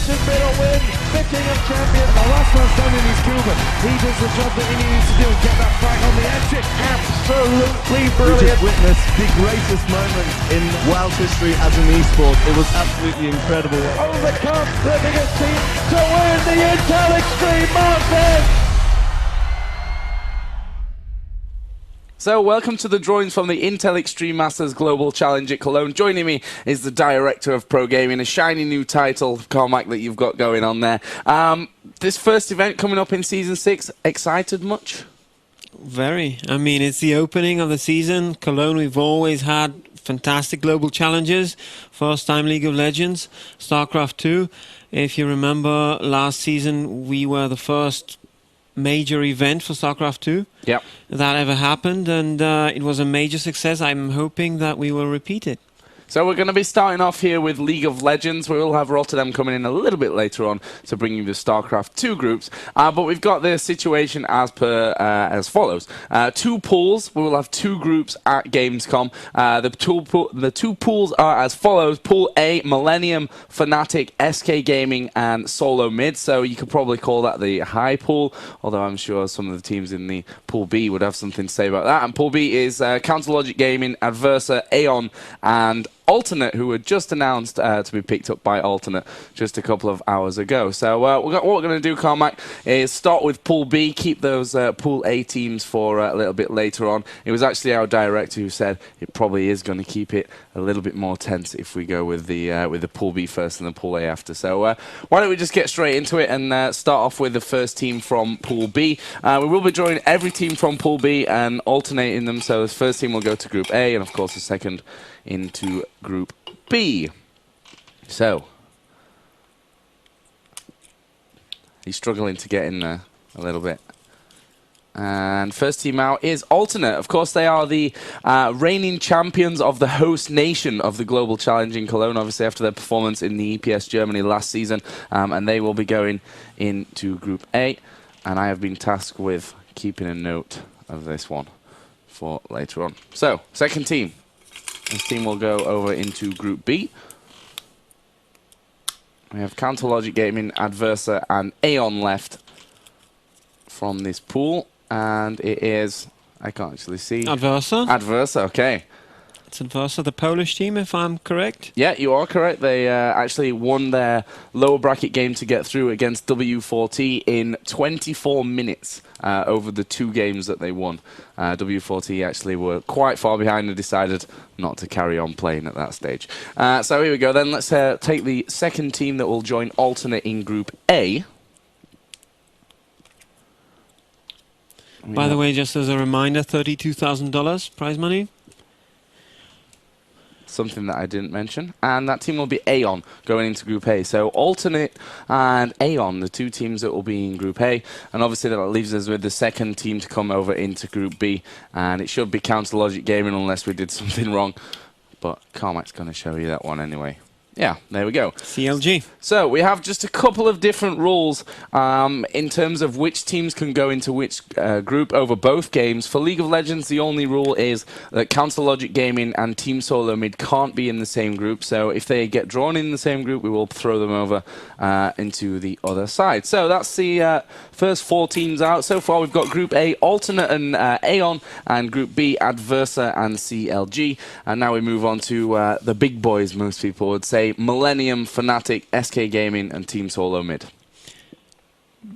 This has been a win. The King of Champions. The last one standing is Cuban. He does the job that he needs to do and get that fight on the exit. Absolutely brilliant. We just witnessed the greatest moment in world history as an esport. It was absolutely incredible. Overcome the biggest team to win the Intel Extreme Masters. So, welcome to the drawings from the Intel Extreme Masters Global Challenge at Cologne. Joining me is the Director of Pro Gaming, a shiny new title, Carmack, that you've got going on there. This first event coming up in Season 6, excited much? Very. I mean, it's the opening of the season. Cologne, we've always had fantastic global challenges. First time League of Legends, StarCraft 2. If you remember, last season we were the first major event for StarCraft 2 that ever happened, and it was a major success. I'm hoping that we will repeat it. So we're going to be starting off here with League of Legends. We will have Rotterdam coming in a little bit later on to bring you the StarCraft 2 groups. But we've got the situation as follows. 2 pools. We will have 2 groups at Gamescom. The two pools are as follows. Pool A, Millennium, Fnatic, SK Gaming, and Solo Mid. So you could probably call that the high pool, although I'm sure some of the teams in the Pool B would have something to say about that. And Pool B is Counterlogic Gaming, Adversa, Aeon, and Alternate, who were just announced to be picked up by Alternate just a couple of hours ago. So what we're going to do, Carmack, is start with Pool B, keep those Pool A teams for a little bit later on. It was actually our director who said it probably is going to keep it a little bit more tense if we go with the Pool B first and the Pool A after. So why don't we just get straight into it and start off with the first team from Pool B. We will be drawing every team from Pool B and alternating them. So the first team will go to Group A, and of course the second into Group B. So he's struggling to get in there a little bit. And first team out is Alternate. Of course, they are the reigning champions of the host nation of the Global Challenge in Cologne, obviously after their performance in the EPS Germany last season. And they will be going into Group A. And I have been tasked with keeping a note of this one for later on. So, second team. This team will go over into Group B. We have Counterlogic Gaming, Adversa, and Aeon left from this pool. And it is, I can't actually see. Adversa. Adversa, okay. It's Adversa, the Polish team, if I'm correct. Yeah, you are correct. They actually won their lower bracket game to get through against W4T in 24 minutes over the 2 games that they won. W4T actually were quite far behind and decided not to carry on playing at that stage. So here we go then. Let's take the second team that will join Alternate in Group A. By the way, just as a reminder, $32,000 prize money. Something that I didn't mention. And that team will be Aeon going into Group A. So Alternate and Aeon, the 2 teams that will be in Group A. And obviously that leaves us with the second team to come over into Group B. And it should be Counterlogic Gaming unless we did something wrong. But Carmack's going to show you that one anyway. Yeah, there we go. CLG. So we have just a couple of different rules in terms of which teams can go into which group over both games. For League of Legends, the only rule is that Counterlogic Gaming and Team Solo Mid can't be in the same group. So if they get drawn in the same group, we will throw them over into the other side. So that's the first 4 teams out. So far, we've got Group A, Alternate and Aeon, and Group B, Adversa and CLG. And now we move on to the big boys, most people would say. Millennium, Fnatic, SK Gaming, and Team Solo Mid.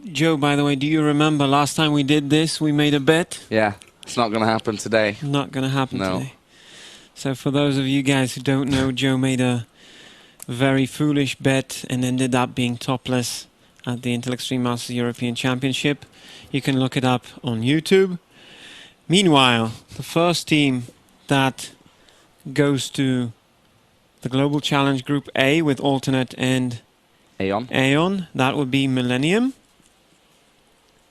Joe, by the way, do you remember last time we did this, we made a bet? Yeah, it's not going to happen today. Not going to happen No. today. So for those of you guys who don't know, Joe made a very foolish bet and ended up being topless at the Intel Extreme Masters European Championship. You can look it up on YouTube. Meanwhile, the first team that goes to the Global Challenge Group A with Alternate and Aeon. That would be Millennium.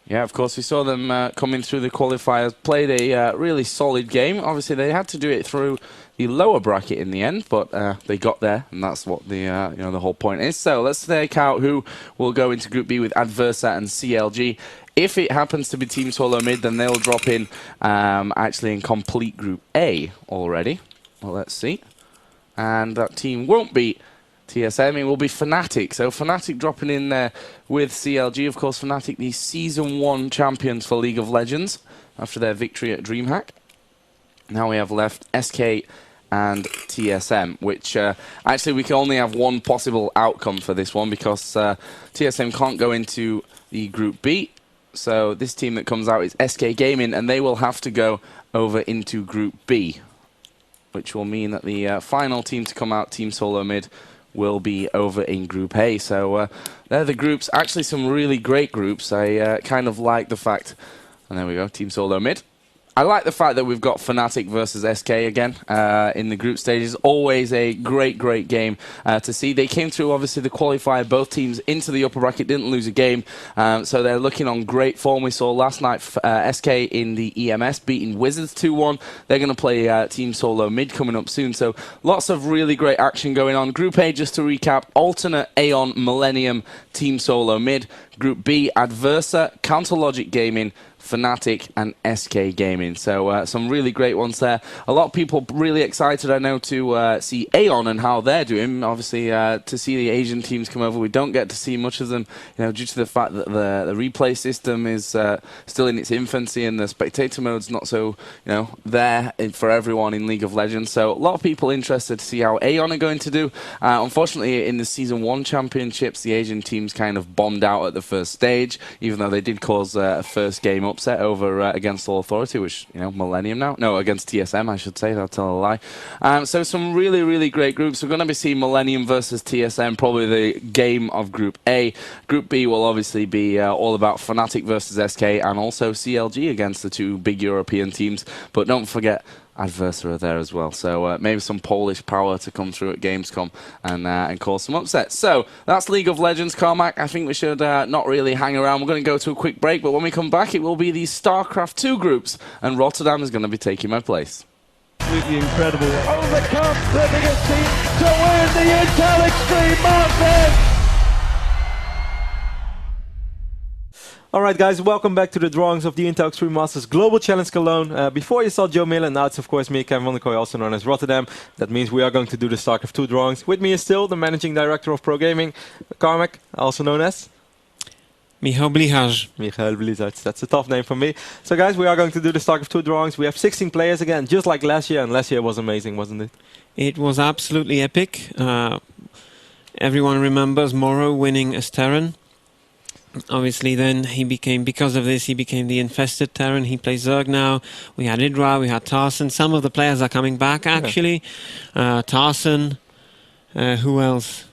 Yeah, of course, we saw them coming through the qualifiers, played a really solid game. Obviously, they had to do it through the lower bracket in the end, but they got there, and that's what the the whole point is. So let's take out who will go into Group B with Adversa and CLG. If it happens to be Team Solo Mid, then they'll drop in actually in complete Group A already. Well, let's see. And that team won't be TSM. It will be Fnatic. So Fnatic dropping in there with CLG. Of course, Fnatic, the Season 1 champions for League of Legends after their victory at DreamHack. Now we have left SK and TSM, which actually we can only have one possible outcome for this one because TSM can't go into the Group B. So this team that comes out is SK Gaming, and they will have to go over into Group B, which will mean that the final team to come out, Team Solo Mid, will be over in Group A. So they're the groups. Actually, some really great groups. I kind of like the fact, and there we go, Team Solo Mid. I like the fact that we've got Fnatic versus SK again in the group stages. Always a great, great game to see. They came through, obviously, the qualifier, both teams into the upper bracket, didn't lose a game. So they're looking on great form. We saw last night SK in the EMS beating Wizards 2-1. They're going to play Team Solo Mid coming up soon. So lots of really great action going on. Group A, just to recap, Alternate, Aeon, Millennium, Team Solo Mid. Group B, Adversa, Counter Logic Gaming, Fnatic and SK Gaming. So some really great ones there. A lot of people really excited, I know, to see Aeon and how they're doing. Obviously, to see the Asian teams come over, we don't get to see much of them, due to the fact that the replay system is still in its infancy and the spectator mode's not so, there for everyone in League of Legends. So a lot of people interested to see how Aeon are going to do. Unfortunately, in the Season 1 championships, the Asian teams kind of bombed out at the first stage, even though they did cause a first game upset over against All Authority, which, Millennium now. No, against TSM, I should say. I'll tell a lie. So some really, really great groups. We're going to be seeing Millennium versus TSM, probably the game of Group A. Group B will obviously be all about Fnatic versus SK and also CLG against the two big European teams. But don't forget, Adversa there as well. So maybe some Polish power to come through at Gamescom and cause some upsets. So that's League of Legends, Carmack. I think we should not really hang around. We're going to go to a quick break, but when we come back, it will be the StarCraft 2 groups, and Rotterdam is going to be taking my place. Absolutely incredible. Overcome the biggest team to win the Intel Extreme Masters! Alright guys, welcome back to the drawings of the Intel Extreme Masters Global Challenge Cologne. Before you saw Joe Miller, now it's of course me, Kevin van der Kooi, also known as Rotterdam. That means we are going to do the StarCraft 2 drawings. With me is still the Managing Director of Pro Gaming, Carmack, also known as? Michal Blihaj. Michal Blihaj, that's a tough name for me. So guys, we are going to do the StarCraft 2 drawings. We have 16 players again, just like last year, and last year was amazing, wasn't it? It was absolutely epic. Everyone remembers Morrow winning as Terran. Obviously, then because of this, he became the infested Terran. He plays Zerg now. We had Idra, we had Tarson. Some of the players are coming back, actually. Yeah. Tarson, who else?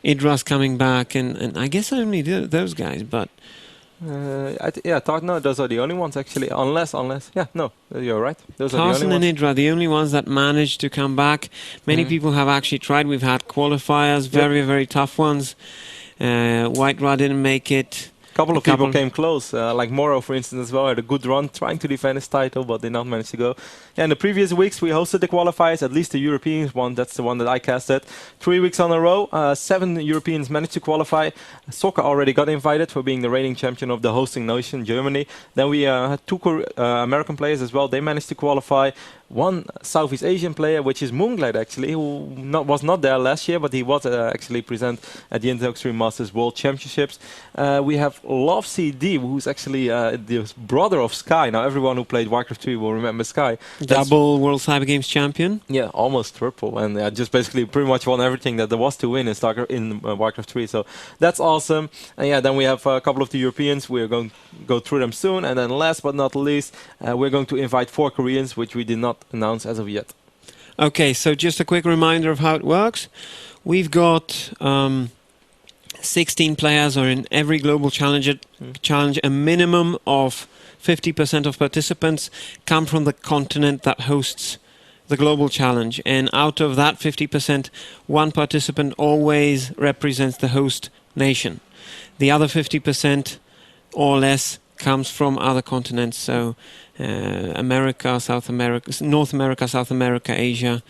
Idra's coming back, and I guess only those guys, but... no, those are the only ones, actually. Unless, no, you're right. Those Tarson are the only and Idra, the only ones that managed to come back. Many people have actually tried. We've had qualifiers, very, very tough ones. White Ra didn't make it. A couple of people came close, like Morrow, for instance, as well, had a good run trying to defend his title, but did not manage to go. Yeah, in the previous weeks, we hosted the qualifiers, at least the Europeans one. That's the one that I casted. 3 weeks on a row, 7 Europeans managed to qualify. Soccer already got invited for being the reigning champion of the hosting nation, Germany. Then we had 2 American players as well. They managed to qualify. 1 Southeast Asian player, which is Moonglade, actually, who was not there last year, but he was actually present at the Intel Extreme Masters World Championships. We have Love CD, who's actually the brother of Sky. Now, everyone who played Warcraft 3 will remember Sky. Double World Cyber Games champion. Yeah, almost triple, and just basically pretty much won everything that there was to win in Warcraft 3. So that's awesome. And yeah, then we have a couple of the Europeans. We're going to go through them soon. And then last but not least, we're going to invite 4 Koreans, which we did not announce as of yet. Okay, so just a quick reminder of how it works. We've got 16 players, or in every global challenge, a minimum of 50% of participants come from the continent that hosts the global challenge. And out of that 50%, 1 participant always represents the host nation. The other 50% or less comes from other continents. So America, South America, North America, South America, Asia.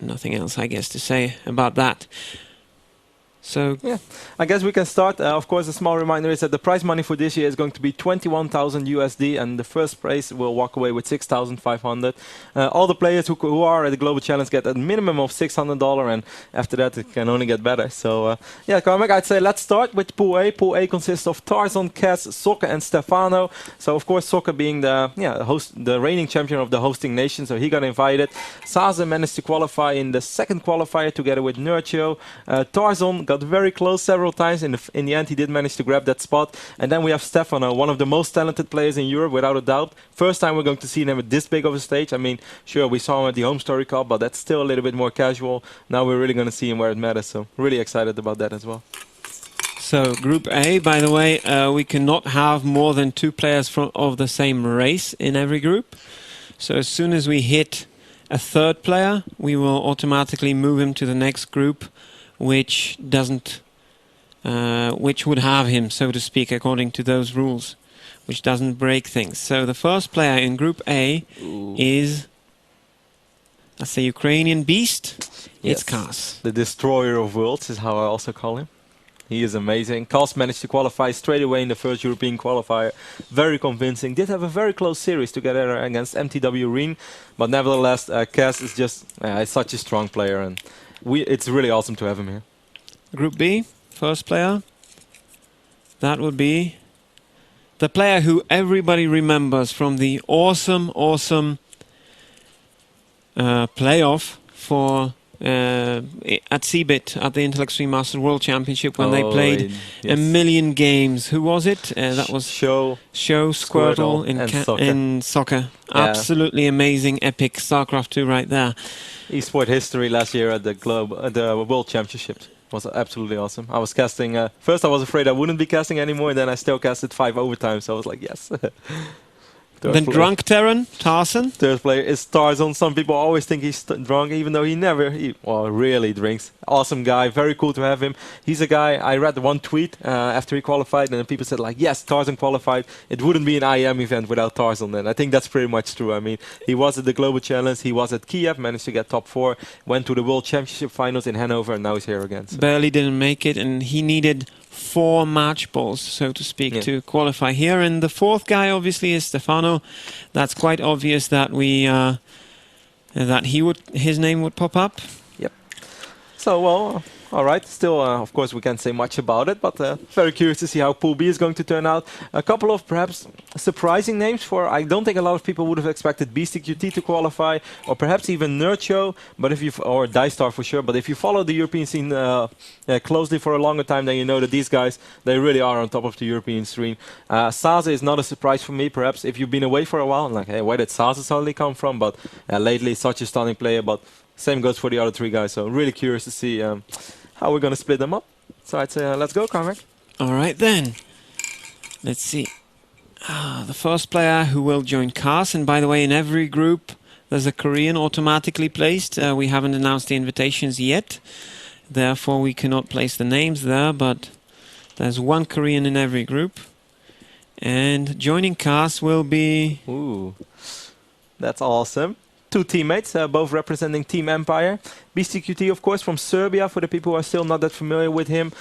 Nothing else, I guess, to say about that. So Yeah, I guess we can start. Of course, a small reminder is that the prize money for this year is going to be 21,000 USD, and the first place will walk away with 6,500. All the players who are at the Global Challenge get a minimum of $600, and after that it can only get better. So yeah, Carmack, I'd say let's start with Pool A. Pool A consists of Tarzan, Cass, Soccer, and Stefano. So of course, Soccer being the reigning champion of the hosting nation, so he got invited. Saze managed to qualify in the second qualifier together with Nurcho. Tarzan got very close several times. In the end, he did manage to grab that spot. And then we have Stefano, one of the most talented players in Europe, without a doubt. First time we're going to see him at this big of a stage. I mean, sure, we saw him at the Home Story Cup, but that's still a little bit more casual. Now we're really going to see him where it matters. So really excited about that as well. So Group A, by the way, we cannot have more than 2 players of the same race in every group. So as soon as we hit a third player, we will automatically move him to the next group, which would have him, so to speak, according to those rules, which doesn't break things. So the first player in Group A is, that's the Ukrainian beast. Yes. It's Kars. The destroyer of worlds is how I also call him. He is amazing. Kars managed to qualify straight away in the first European qualifier. Very convincing. Did have a very close series together against MTW Reen. But nevertheless, Kars is just such a strong player. And it's really awesome to have him here. Group B, first player. That would be the player who everybody remembers from the awesome playoff for at CeBIT at the Intellect Stream Masters World Championship when they played a million games. Who was it? That was Show, Squirtle in soccer. Yeah. Absolutely amazing, epic StarCraft 2 right there. Esport history last year at the World Championships was absolutely awesome. I was casting. First, I was afraid I wouldn't be casting anymore, and then I still casted 5 overtime. So I was like, yes. Then drunk Terran, Tarzan. Third player is Tarzan. Some people always think he's drunk, even though he really drinks. Awesome guy, very cool to have him. He's a guy, I read one tweet after he qualified, and then people said like, yes, Tarzan qualified. It wouldn't be an IEM event without Tarzan. And I think that's pretty much true. I mean, he was at the Global Challenge, he was at Kiev, managed to get top 4, went to the World Championship finals in Hanover, and now he's here again. So. Barely didn't make it, and he needed 4 match balls, so to speak, to qualify here. And the fourth guy, obviously, is Stefano. That's quite obvious that his name would pop up. Yep. So, well, all right. Still, of course, we can't say much about it, but very curious to see how Pool B is going to turn out. A couple of perhaps surprising names I don't think a lot of people would have expected Beastie QT to qualify, or perhaps even Nurcho, or Dystar for sure. But if you follow the European scene closely for a longer time, then you know that these guys, they really are on top of the European scene. Saze is not a surprise for me. Perhaps if you've been away for a while, and like, hey, where did Saze suddenly come from? But lately, such a stunning player. But same goes for the other 3 guys. So really curious to see how we're going to split them up. So I'd say let's go, Carmack. All right then. Let's see. The first player who will join Kars, and by the way, in every group there's a Korean automatically placed. We haven't announced the invitations yet, therefore we cannot place the names there, but there's 1 Korean in every group. And joining Kars will be... Ooh, that's awesome. 2 teammates, both representing Team Empire. Beastie QT, of course, from Serbia, for the people who are still not that familiar with him.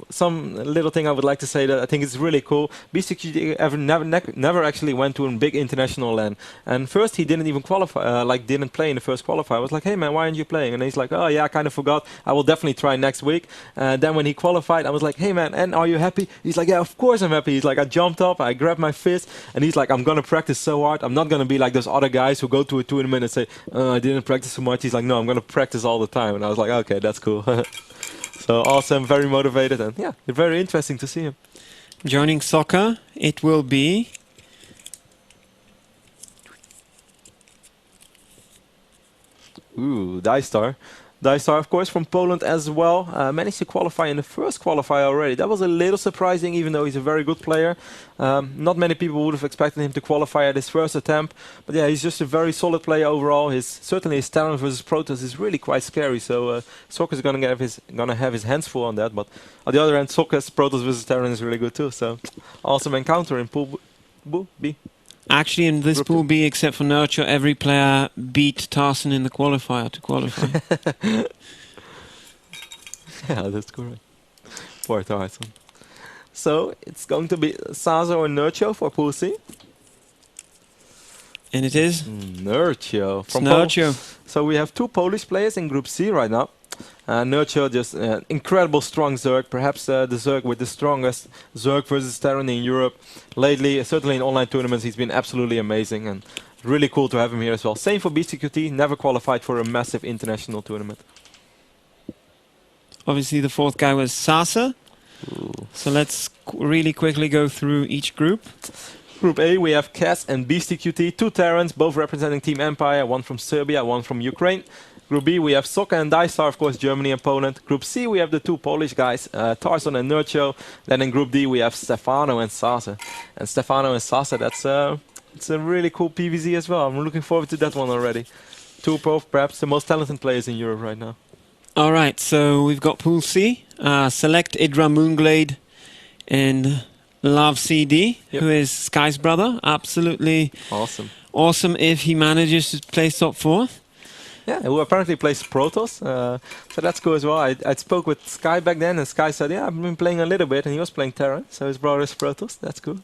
Some little thing I would like to say that I think is really cool. Beastie QT never actually went to a big international LAN. And first he didn't even qualify, didn't play in the first qualifier. I was like, hey man, why aren't you playing? And he's like, oh yeah, I kind of forgot. I will definitely try next week. Then when he qualified, I was like, hey man, and are you happy? He's like, yeah, of course I'm happy. He's like, I jumped up, I grabbed my fist, and he's like, I'm gonna practice so hard. I'm not gonna be like those other guys who go to a tournament and say, I didn't practice so much. He's like, no, I'm gonna practice all the time. And I was like, okay, that's cool. So awesome, very motivated, and yeah, very interesting to see him. Joining soccer, it will be... Ooh, Dystar. Dystar, of course, from Poland as well. Managed to qualify in the first qualifier already. That was a little surprising, even though he's a very good player. Not many people would have expected him to qualify at his first attempt. But yeah, he's just a very solid player overall. Certainly his talent versus Protoss is really quite scary. So Soccer's gonna have his hands full on that. But on the other hand, Soccer's Protoss versus Terran is really good too. So awesome encounter in Pool B. Actually, in this Pool B, except for Nurture, every player beat Tarzan in the qualifier to qualify. Yeah, that's correct. Poor Tarzan. So it's going to be Sazo or Nurcho for Pool C. And it is Nurcho. it's Nurcho. So we have two Polish players in Group C right now. Nurcho, just incredible strong Zerg, perhaps the Zerg with the strongest Zerg versus Terran in Europe. Lately, certainly in online tournaments, he's been absolutely amazing and really cool to have him here as well. Same for BCQT, never qualified for a massive international tournament. Obviously, the fourth guy was Sasa. So let's really quickly go through each group. Group A, we have Cass and BCQT, two Terrans, both representing Team Empire, one from Serbia, one from Ukraine. Group B, we have Sokka and Dystar, of course, Germany and Poland. Group C, we have the two Polish guys, Tarzan and Nurcho. Then in Group D, we have Stefano and Sasa. And Stefano and Sasa, it's a really cool PvZ as well. I'm looking forward to that one already. Two of perhaps the most talented players in Europe right now. All right, so we've got Pool C. Select Idra Moonglade and Love CD, Yep. who is Sky's brother. Absolutely Awesome. if he manages to place top 4. Yeah, who apparently plays Protoss, so that's cool as well. I spoke with Sky back then, and Sky said, yeah, I've been playing a little bit, and he was playing Terran, so his brother is Protoss. That's cool.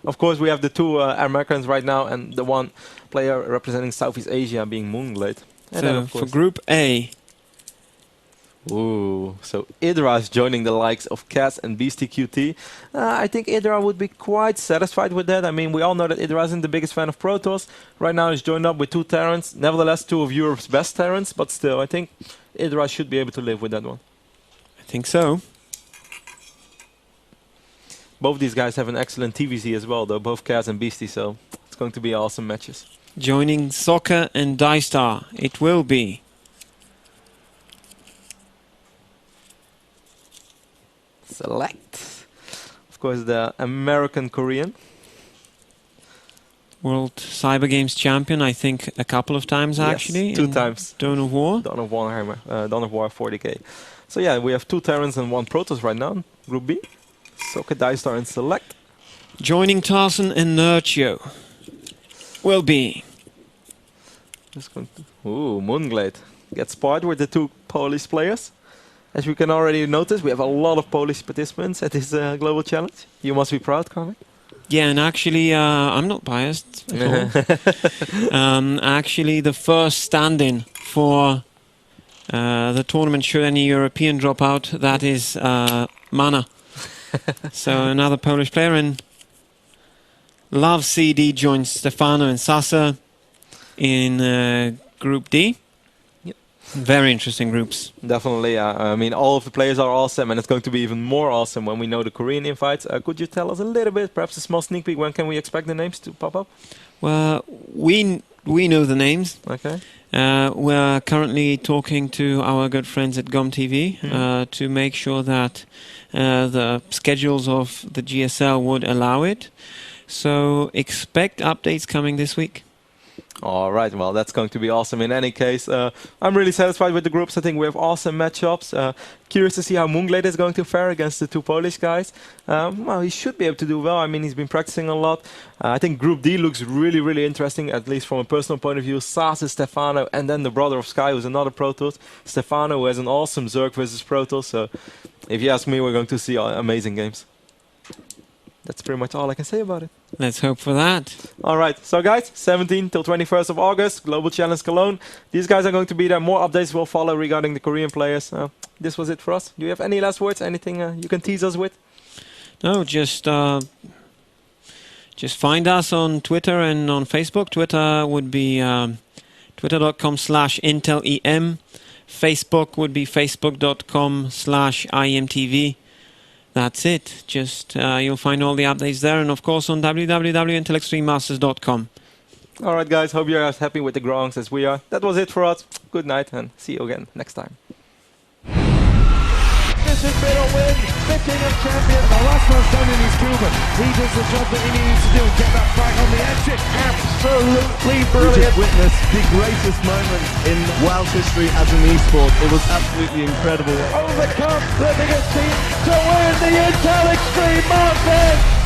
Of course, we have the two Americans right now, and the one player representing Southeast Asia being Moonglade. And then, So of for course, Group A, ooh, so Idra is joining the likes of Cass and Beastie QT. I think Idra would be quite satisfied with that. I mean, we all know that Idra isn't the biggest fan of Protoss. Right now he's joined up with two Terrans. Nevertheless, two of Europe's best Terrans, but still, I think Idra should be able to live with that one. I think so. Both these guys have an excellent TVZ as well, though, both Cass and Beastie, so it's going to be awesome matches. Joining Soccer and Dystar, it will be. Select. Of course, the American Korean. World Cyber Games champion, I think a couple of times actually. Yes, two in times. Dawn of War. Dawn of War 40k. So yeah, we have two Terrans and one Protoss right now. Group B. Sokka, Dystar and Select. Joining Tarzan and Nurcho will be. Ooh, Moonglade gets sparred with the two Polish players. As we can already notice, we have a lot of Polish participants at this global challenge. You must be proud, Carmen. Yeah, and actually, I'm not biased at all. Actually, the first stand-in for the tournament, should any European drop out, that is Mana. So another Polish player, and Love CD joins Stefano and Sasa in Group D. Yep. Very interesting groups. Definitely. I mean, all of the players are awesome, and it's going to be even more awesome when we know the Korean invites. Could you tell us a little bit, perhaps a small sneak peek, when can we expect the names to pop up? Well, we know the names. Okay. We're currently talking to our good friends at GOM TV to make sure that the schedules of the GSL would allow it. So expect updates coming this week. All right, well, that's going to be awesome. In any case, I'm really satisfied with the groups. I think we have awesome matchups. Curious to see how Moonglade is going to fare against the two Polish guys. Well, he should be able to do well. I mean, he's been practicing a lot. I think Group D looks really, really interesting, at least from a personal point of view. Sasa, Stefano, and then the brother of Sky, who's another Protoss. Stefano, who has an awesome Zerg versus Protoss. So, if you ask me, we're going to see amazing games. That's pretty much all I can say about it. Let's hope for that. All right, so guys, 17th till 21st of August, Global Challenge Cologne. These guys are going to be there. More updates will follow regarding the Korean players. This was it for us. Do you have any last words? Anything you can tease us with? No, just find us on Twitter and on Facebook. Twitter would be twitter.com/IntelEM. Facebook would be facebook.com/IEMTV. That's it. Just you'll find all the updates there, and of course on www.intelextrememasters.com. All right, guys. Hope you're as happy with the Grongs as we are. That was it for us. Good night, and see you again next time. This has been a win. The King of Champions. The last one's done in his Cuban. He does the job that he needs to do and get that fight on the exit. Absolutely We brilliant. just witnessed the greatest moment in world history as an esport. It was absolutely incredible. Overcome the biggest team to win the Intel Extreme Masters.